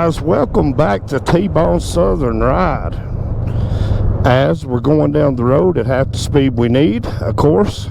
guys, welcome back to T-Bone Southern Ride. As we're going down the road at half the speed we need, of course,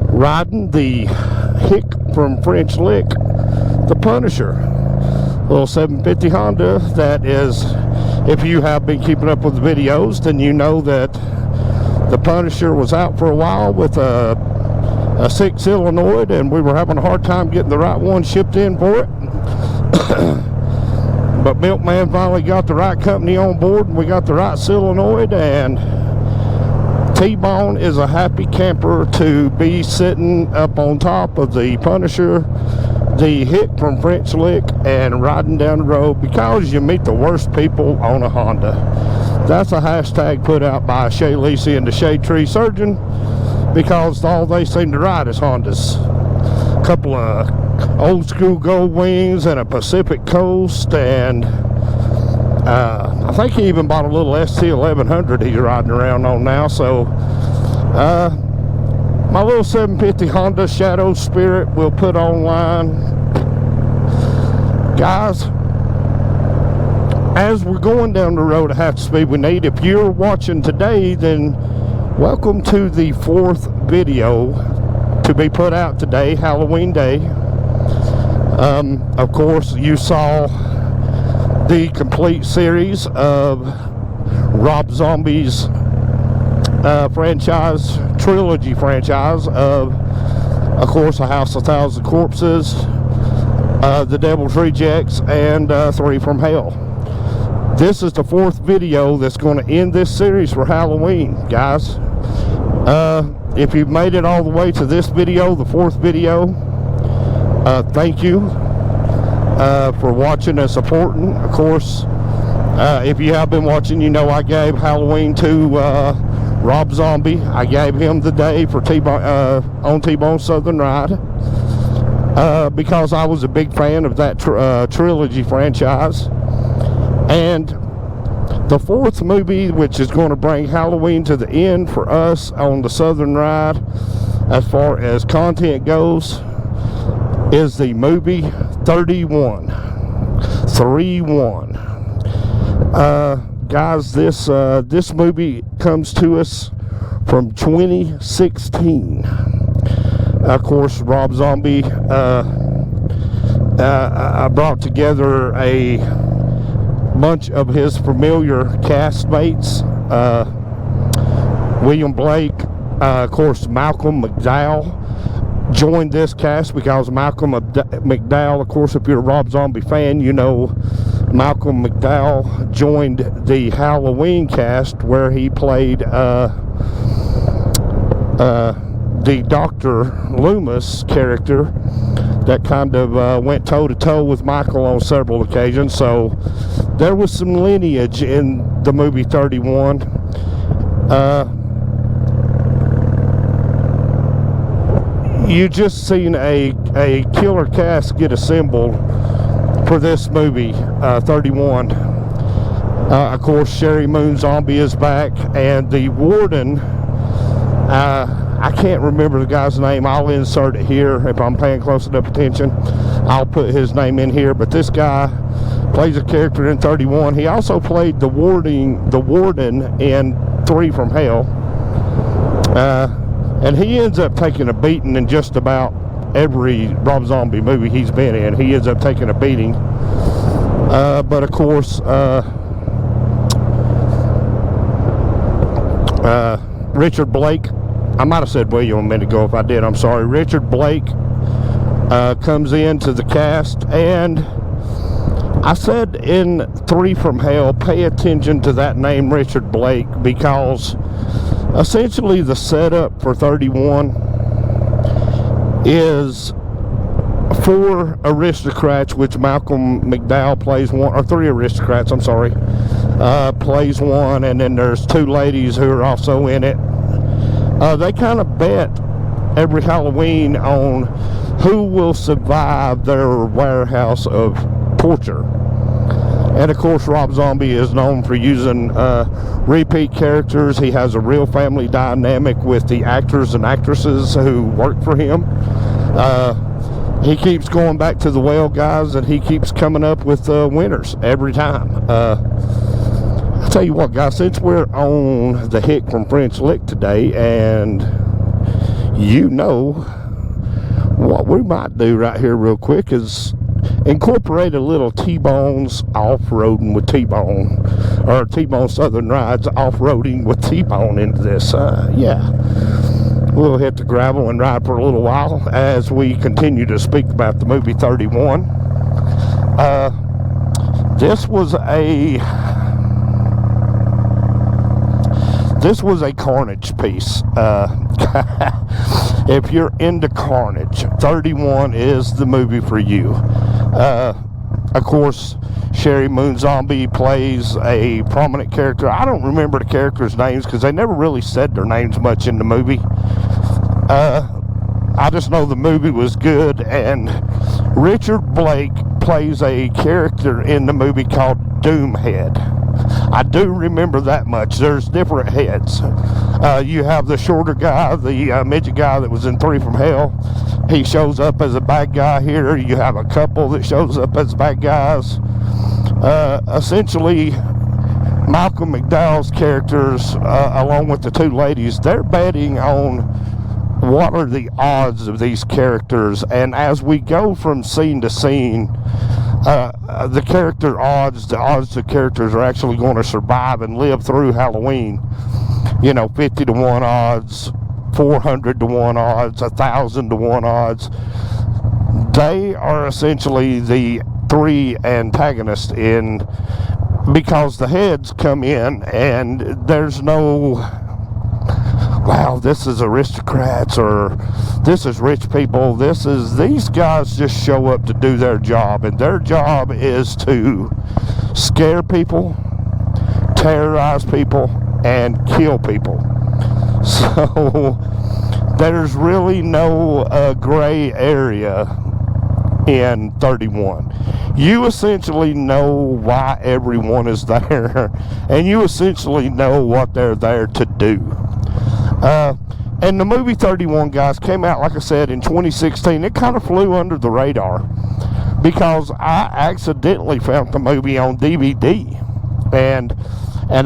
riding the Hick from French Lick, the Punisher, little 750 Honda. That is, if you have been keeping up with the videos, then you know that the Punisher was out for a while with a 6 Illinois, and we were having a hard time getting the right one shipped in for it. But Milkman finally got the right company on board, and we got the right solenoid, and T-Bone is a happy camper to be sitting up on top of the Punisher, the Hick from French Lick, and riding down the road, because you meet the worst people on a Honda. That's a hashtag put out by Shay Lacey and the Shade Tree Surgeon, because all they seem to ride is Hondas. A couple of old school Gold Wings and a Pacific Coast, and I think he even bought a little ST1100 he's riding around on now. So my little 750 Honda Shadow Spirit we'll put online. Guys, as we're going down the road at half the speed we need, if you're watching today, then welcome to the 4th video to be put out today, Halloween Day. Of course, you saw the complete series of Rob Zombie's franchise, trilogy franchise of course, A House of Thousand Corpses, The Devil's Rejects, and 3 from Hell. This is the 4th video that's going to end this series for Halloween, guys. If you've made it all the way to this video, the 4th video, thank you for watching and supporting. Of course, if you have been watching, you know I gave Halloween to Rob Zombie. I gave him the day for on T-Bone Southern Ride, because I was a big fan of that trilogy franchise. And the 4th movie, which is going to bring Halloween to the end for us on the Southern Ride as far as content goes, is the movie 31. 3-1. Guys, this movie comes to us from 2016. Of course, Rob Zombie brought together a bunch of his familiar castmates. William Blake, of course, Malcolm McDowell joined this cast, because Malcolm McDowell, of course, if you're a Rob Zombie fan, you know Malcolm McDowell joined the Halloween cast, where he played the Dr. Loomis character that kind of went toe-to-toe with Michael on several occasions. So there was some lineage in the movie 31. You just seen a killer cast get assembled for this movie, 31. Of course, Sherry Moon Zombie is back, and the warden, I can't remember the guy's name. I'll insert it here if I'm paying close enough attention. I'll put his name in here, but this guy plays a character in 31. He also played the warden in 3 from Hell. And he ends up taking a beating in just about every Rob Zombie movie he's been in. He ends up taking a beating. But of course, Richard Blake, I might have said William a minute ago. If I did, I'm sorry. Richard Blake comes into the cast, and I said in 3 from Hell, pay attention to that name, Richard Blake, because essentially the setup for 31 is 4 aristocrats, which Malcolm McDowell plays one, or 3 aristocrats, I'm sorry, plays one, and then there's 2 ladies who are also in it. They kind of bet every Halloween on who will survive their warehouse of torture. And of course, Rob Zombie is known for using repeat characters. He has a real family dynamic with the actors and actresses who work for him. he keeps going back to the well, guys, and he keeps coming up with winners every time. I'll tell you what, guys, since we're on the Hick from French Lick today, and you know what we might do right here real quick is incorporate a little T-Bone's off-roading with T-Bone, or T-Bone Southern Rides off-roading with T-Bone into this. Yeah, we'll hit the gravel and ride for a little while as we continue to speak about the movie 31. This was a Carnage piece. If you're into Carnage, 31 is the movie for you. Of course, Sheri Moon Zombie plays a prominent character. I don't remember the characters' names because they never really said their names much in the movie. I just know the movie was good, and Richard Blake plays a character in the movie called Doomhead. I do remember that much. There's different heads. You have the shorter guy, the midget guy that was in 3 from Hell. He shows up as a bad guy here. You have a couple that shows up as bad guys. Essentially, Malcolm McDowell's characters, along with the 2 ladies, they're betting on what are the odds of these characters. And as we go from scene to scene, the odds the characters are actually going to survive and live through Halloween. 50 to 1 odds, 400 to 1 odds, 1,000 to 1 odds. They are essentially the 3 antagonists because the heads come in and there's no, wow, this is aristocrats or this is rich people. These guys just show up to do their job, and their job is to scare people, terrorize people, and kill people. So there's really no gray area in 31. You essentially know why everyone is there, and you essentially know what they're there to do. And the movie 31, guys, came out, like I said, in 2016. It kind of flew under the radar because I accidentally found the movie on DVD. And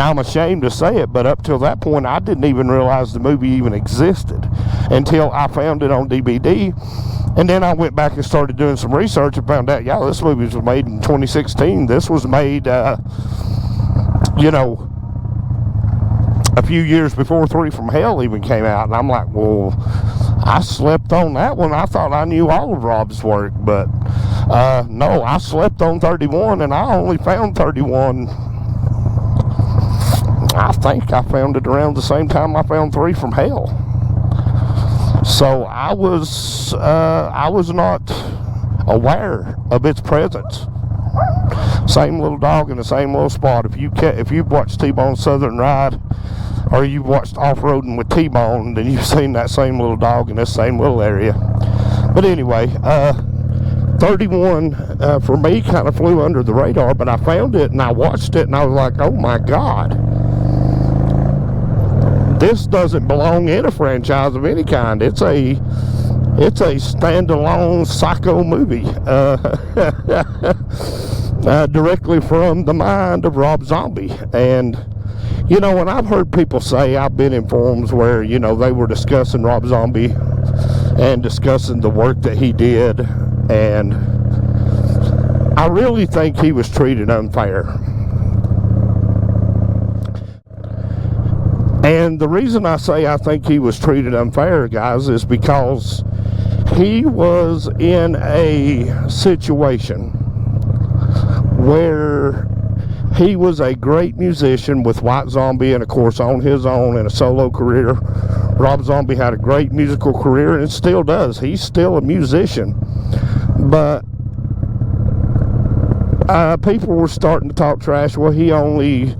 I'm ashamed to say it, but up till that point, I didn't even realize the movie even existed until I found it on DVD. And then I went back and started doing some research and found out, yeah, this movie was made in 2016. This was made, a few years before 3 from Hell even came out. And I'm like, well, I slept on that one. I thought I knew all of Rob's work, but no, I slept on 31, and I only found 31. I think I found it around the same time I found 3 from Hell. So I was not aware of its presence. Same little dog in the same little spot. If you've watched T-Bone Southern Ride, or you've watched Off-Roading with T-Bone, then you've seen that same little dog in this same little area. But anyway, 31 for me kind of flew under the radar, but I found it and I watched it and I was like, oh my God, this doesn't belong in a franchise of any kind. It's a standalone psycho movie, directly from the mind of Rob Zombie. And and I've heard people say, I've been in forums where, they were discussing Rob Zombie and discussing the work that he did, and I really think he was treated unfair. And the reason I say I think he was treated unfair, guys, is because he was in a situation where he was a great musician with White Zombie, and of course on his own in a solo career. Rob Zombie had a great musical career and still does. He's still a musician. But people were starting to talk trash. Well, he only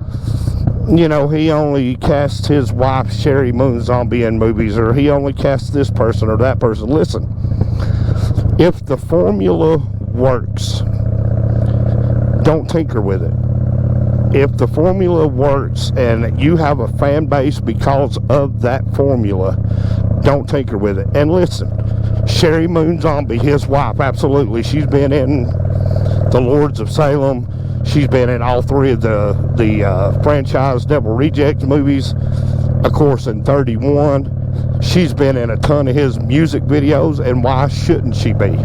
casts his wife Sheri Moon Zombie in movies, or he only casts this person or that person. Listen, if the formula works, don't tinker with it. If the formula works and you have a fan base because of that formula, don't tinker with it. And listen, Sherry Moon Zombie, his wife, absolutely. She's been in The Lords of Salem. She's been in all three of the franchise Devil Rejects movies. Of course, in 31, she's been in a ton of his music videos, and why shouldn't she be?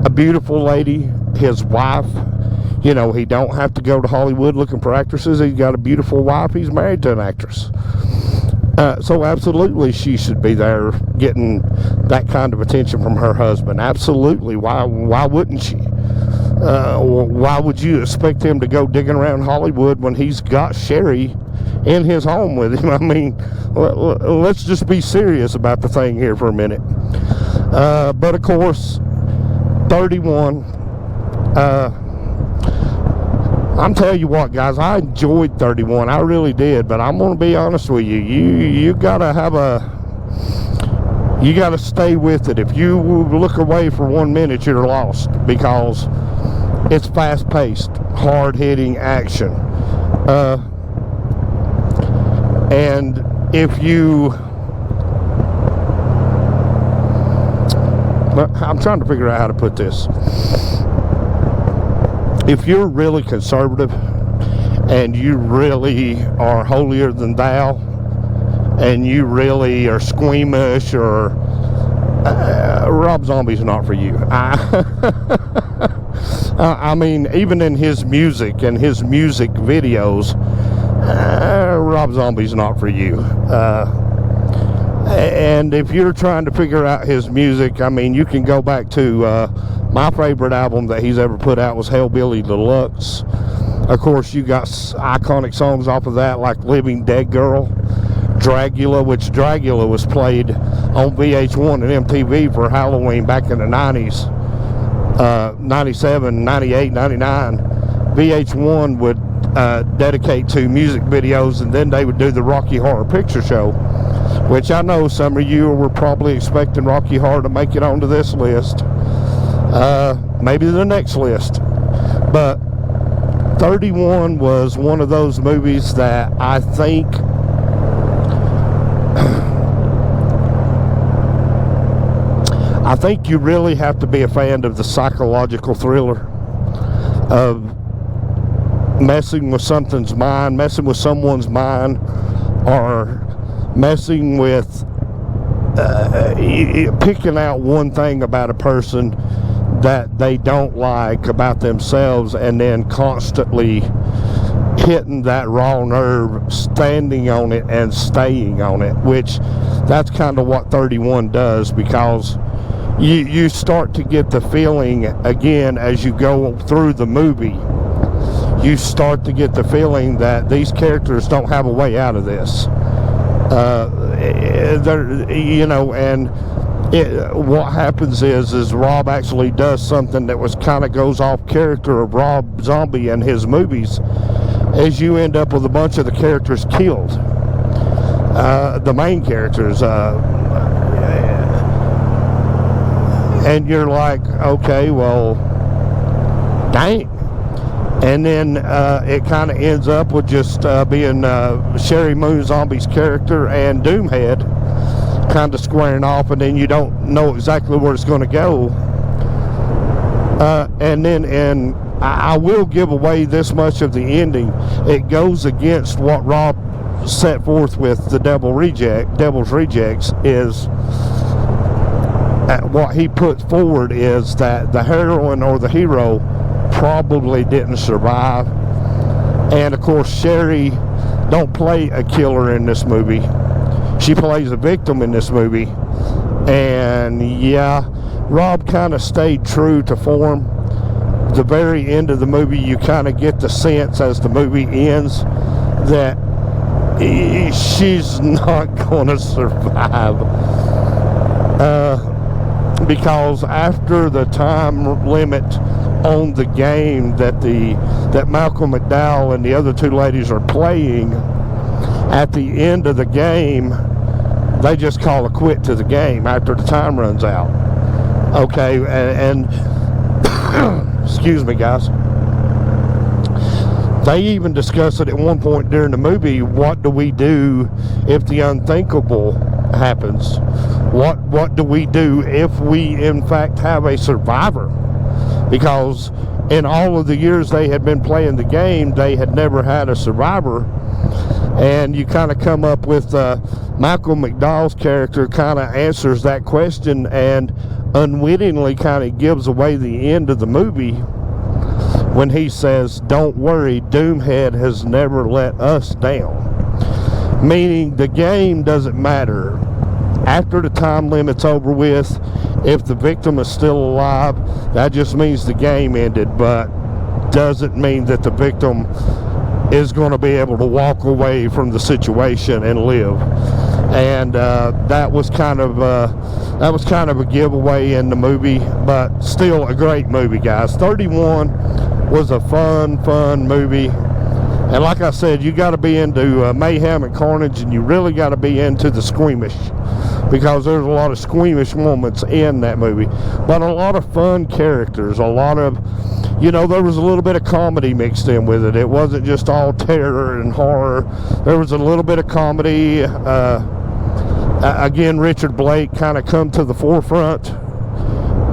A beautiful lady, his wife. You know, he don't have to go to Hollywood looking for actresses. He's got a beautiful wife. He's married to an actress. So absolutely she should be there getting that kind of attention from her husband. Absolutely. Why wouldn't she? Why would you expect him to go digging around Hollywood when he's got Sherry in his home with him? I mean, let's just be serious about the thing here for a minute. But of course, 31, I'm telling you what, guys, I enjoyed 31. I really did, but I'm going to be honest with you. You got to stay with it. If you look away for 1 minute, you're lost, because it's fast-paced, hard-hitting action. And if you... I'm trying to figure out how to put this. If you're really conservative and you really are holier than thou and you really are squeamish, or Rob Zombie's not for you. I mean, even in his music and his music videos, Rob Zombie's not for you. And if you're trying to figure out his music, I mean, you can go back to my favorite album that he's ever put out was Hellbilly Deluxe. Of course, you got iconic songs off of that, like Living Dead Girl, Dragula, which Dragula was played on VH1 and MTV for Halloween back in the 90s, 97, 98, 99. VH1 would dedicate to music videos, and then they would do the Rocky Horror Picture Show, which I know some of you were probably expecting Rocky Horror to make it onto this list. Maybe the next list. But 31 was one of those movies that I think you really have to be a fan of the psychological thriller of messing with something's mind, messing with someone's mind, or messing with picking out one thing about a person that they don't like about themselves, and then constantly hitting that raw nerve, standing on it and staying on it, which that's kind of what 31 does, because you start to get the feeling again as you go through the movie. You start to get the feeling that these characters don't have a way out of this. You know, and what happens is Rob actually does something that was kind of goes off character of Rob Zombie and his movies, as you end up with a bunch of the characters killed, the main characters, and you're like, okay, well, dang. And then it kind of ends up with just being Sherry Moon Zombie's character and Doomhead kind of squaring off, and then you don't know exactly where it's going to go. And I will give away this much of the ending. It goes against what Rob set forth with the Devil's Rejects, is what he put forward is that the heroine or the hero probably didn't survive. And of course, Sherry don't play a killer in this movie. She plays a victim in this movie. And yeah, Rob kind of stayed true to form. The very end of the movie, you kind of get the sense as the movie ends that she's not going to survive. Because after the time limit on the game that Malcolm McDowell and the other two ladies are playing, at the end of the game, they just call a quit to the game after the time runs out. Okay, and excuse me, guys. They even discuss it at one point during the movie. What do we do if the unthinkable happens? What do we do if we in fact have a survivor? Because in all of the years they had been playing the game, they had never had a survivor. And you kind of come up with Michael McDowell's character kind of answers that question and unwittingly kind of gives away the end of the movie when he says, "Don't worry, Doomhead has never let us down." Meaning the game doesn't matter. After the time limit's over with, if the victim is still alive, that just means the game ended, but doesn't mean that the victim is going to be able to walk away from the situation and live. And that was kind of a giveaway in the movie, but still a great movie, guys. 31 was a fun movie. And like I said, you got to be into mayhem and carnage, and you really got to be into the squeamish, because there's a lot of squeamish moments in that movie, but a lot of fun characters, a lot of, there was a little bit of comedy mixed in with it. It wasn't just all terror and horror. There was a little bit of comedy. Again, Richard Blake kind of come to the forefront,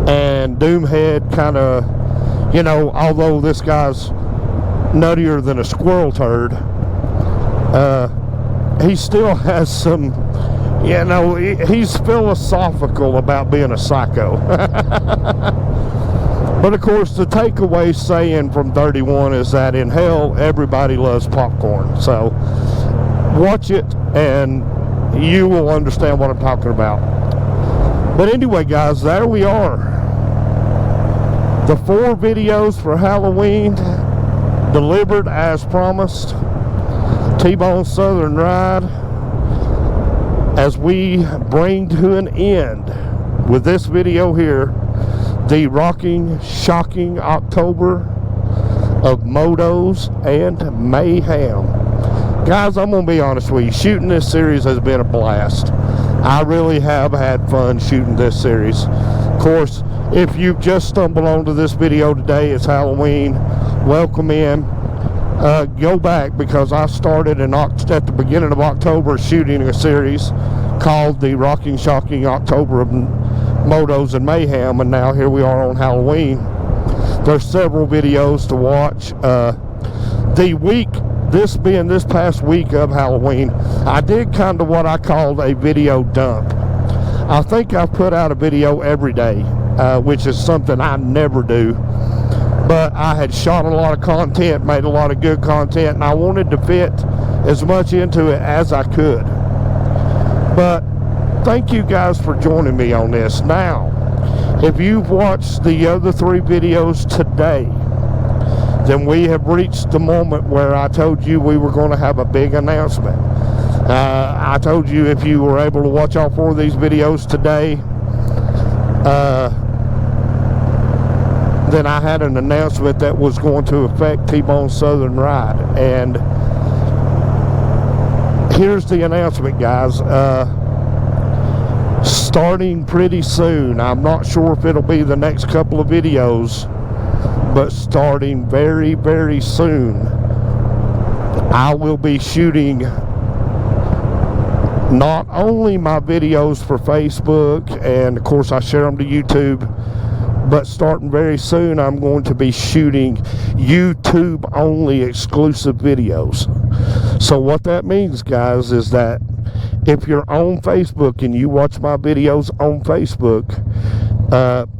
and Doomhead kind of, although this guy's nuttier than a squirrel turd, he still has some, he's philosophical about being a psycho. But of course, the takeaway saying from 31 is that in hell, everybody loves popcorn. So watch it and you will understand what I'm talking about. But anyway, guys, there we are. The 4 videos for Halloween delivered as promised. T-Bone Southern Ride, as we bring to an end with this video here, the rocking, shocking October of motos and mayhem. Guys, I'm gonna be honest with you, shooting this series has been a blast. I really have had fun shooting this series. Of course, if you've just stumbled onto this video today, it's Halloween, welcome in. Go back, because I started at the beginning of October shooting a series called the Rocking Shocking October of Motos and Mayhem, and now here we are on Halloween. There's several videos to watch. This past week of Halloween, I did kind of what I called a video dump. I think I've put out a video every day, which is something I never do. But I had shot a lot of content, made a lot of good content, and I wanted to fit as much into it as I could. But thank you guys for joining me on this. Now, if you've watched the other 3 videos today, then we have reached the moment where I told you we were going to have a big announcement. I told you if you were able to watch all 4 of these videos today, then I had an announcement that was going to affect T-Bone Southern Ride. And here's the announcement, guys. Starting pretty soon, I'm not sure if it'll be the next couple of videos, but starting very, very soon, I will be shooting not only my videos for Facebook, and of course I share them to YouTube, but starting very soon, I'm going to be shooting YouTube only exclusive videos. So what that means, guys, is that if you're on Facebook and you watch my videos on Facebook,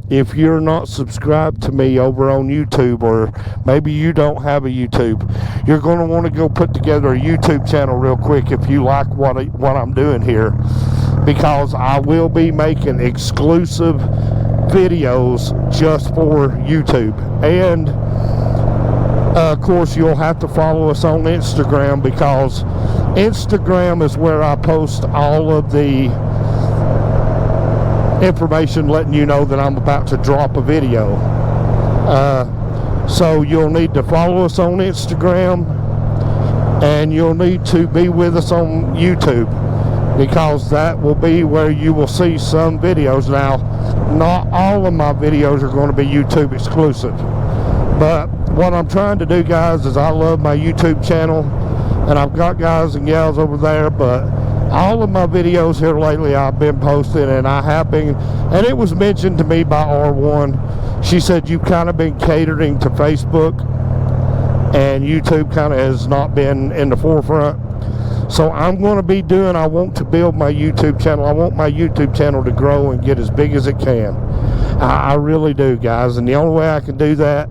if you're not subscribed to me over on YouTube, or maybe you don't have a YouTube, you're going to want to go put together a YouTube channel real quick if you like what I'm doing here, because I will be making exclusive videos just for YouTube. And of course, you'll have to follow us on Instagram, because Instagram is where I post all of the information letting you know that I'm about to drop a video. So you'll need to follow us on Instagram, and you'll need to be with us on YouTube, because that will be where you will see some videos. Now, not all of my videos are going to be YouTube exclusive, but what I'm trying to do, guys, is I love my YouTube channel, and I've got guys and gals over there, but All of my videos here lately I've been posting, and I have been, and it was mentioned to me by R1. She said you've kind of been catering to Facebook, and YouTube kind of has not been in the forefront. So I'm going to be doing, I want to build my YouTube channel. I want my YouTube channel to grow and get as big as it can. I really do, guys. And the only way I can do that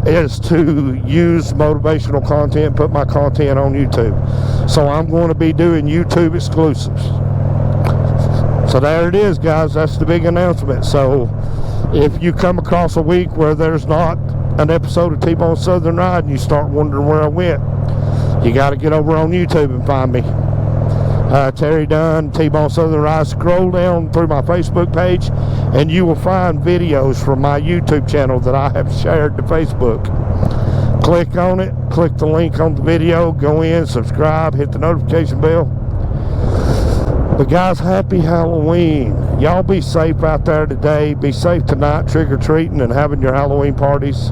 is to use motivational content, put my content on YouTube. So I'm going to be doing YouTube exclusives. So there it is, guys. That's the big announcement. So if you come across a week where there's not an episode of T-Bone Southern Ride and you start wondering where I went, you got to get over on YouTube and find me. Terry Dunn, T-Bone Southern Ride. Scroll down through my Facebook page and you will find videos from my YouTube channel that I have shared to Facebook. Click on it, click the link on the video, go in, subscribe, hit the notification bell. But guys, happy Halloween. Y'all be safe out there today. Be safe tonight, trick-or-treating and having your Halloween parties,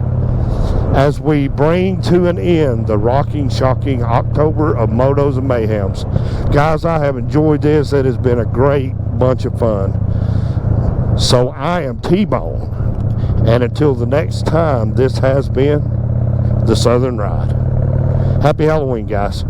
as we bring to an end the rocking, shocking October of Motos and Mayhems. Guys, I have enjoyed this. It has been a great bunch of fun. So I am T-Bone, and until the next time, this has been the Southern Ride. Happy Halloween, guys.